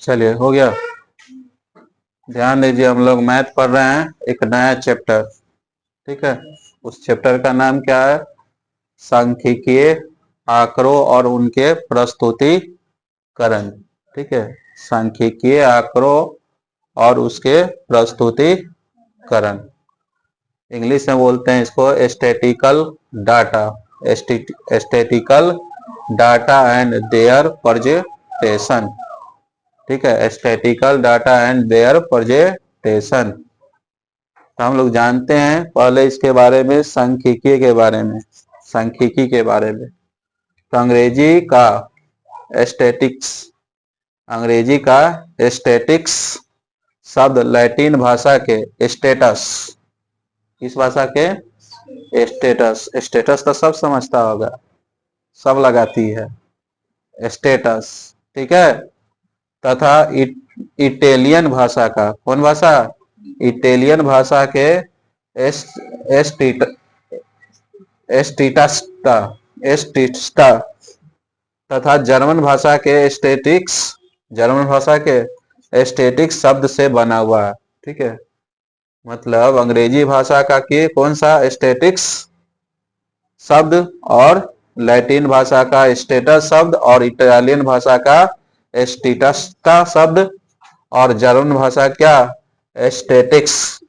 चलिए हो गया। ध्यान दीजिए, हम लोग मैथ पढ़ रहे हैं, एक नया चैप्टर। ठीक है, उस चैप्टर का नाम क्या है? सांख्यिकीय आंकड़ों और उनके प्रस्तुतिकरण। ठीक है, सांख्यिकीय आंकड़ों और उसके प्रस्तुतिकरण। इंग्लिश में बोलते हैं इसको statical data. Statical data and their presentation. ठीक है, statical data and their presentation. तो हम लोग जानते हैं पहले इसके बारे में, सांख्यिकी के बारे में। सांख्यिकी के बारे में तो अंग्रेजी का स्टैटिक्स, अंग्रेजी का स्टैटिक्स शब्द लैटिन भाषा के स्टेटस, किस भाषा के? स्टेटस। स्टेटस तो सब समझता होगा, सब लगाती है स्टेटस। ठीक है, तथा इटालियन भाषा का, कौन भाषा? इटालियन भाषा के एस्टिटस्टा, एस्टिस्टा तथा जर्मन भाषा के स्टेटिक्स, जर्मन भाषा के स्टेटिक्स शब्द से बना हुआ है। ठीक है, मतलब अंग्रेजी भाषा का कि कौन सा? स्टेटिक्स शब्द, और लैटिन भाषा का स्टेटस शब्द, और इटालियन भाषा का स्टेटस्टा शब्द, और जर्मन भाषा क्या? स्टेटिक्स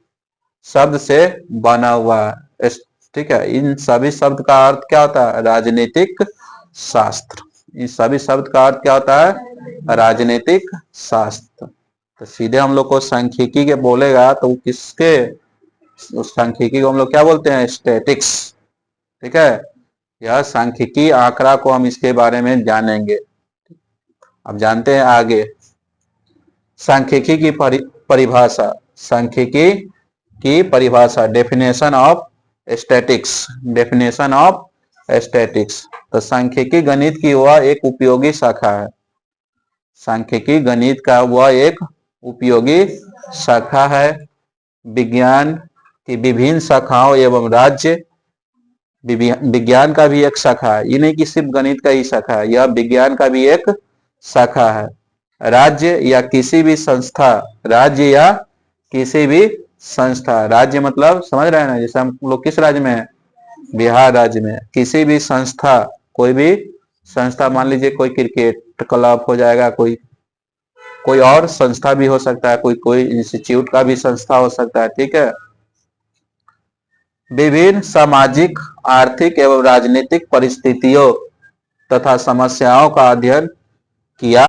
शब्द से बना हुआ है। ठीक है, इन सभी शब्द का अर्थ क्या होता है? राजनीतिक शास्त्र। इन सभी शब्द का अर्थ क्या होता है? राजनीतिक शास्त्र। तो सीधे हम लोग को सांख्यिकी के बोलेगा तो किसके? उस सांख्यिकी को हम लोग क्या बोलते हैं? स्टैटिक्स। ठीक है, यह सांख्यिकी आंकड़ा को हम इसके बारे में जानेंगे। अब जानते हैं आगे सांख्यिकी की परिभाषा। सांख्यिकी की परिभाषा, definition of statics. Definition of statics. तो सांख्यिकी गणित की वह एक उपयोगी शाखा है। सांख्यिकी गणित का वह एक उपयोगी शाखा है। विज्ञान की विभिन्न शाखाओं एवं राज्य, विज्ञान का भी एक शाखा है, ये नहीं कि सिर्फ गणित का ही शाखा है, यह विज्ञान का भी एक शाखा है। राज्य या किसी भी संस्था, राज्य या किसी भी संस्था, राज्य मतलब समझ रहे हैं ना, जैसे हम लोग किस राज्य में है? बिहार राज्य में। किसी भी संस्था, कोई भी संस्था, मान लीजिए कोई क्रिकेट क्लब हो जाएगा, कोई कोई और संस्था भी हो सकता है, कोई इंस्टीट्यूट का भी संस्था हो सकता है। ठीक है, विभिन्न सामाजिक, आर्थिक एवं राजनीतिक परिस्थितियों तथा समस्याओं का अध्ययन किया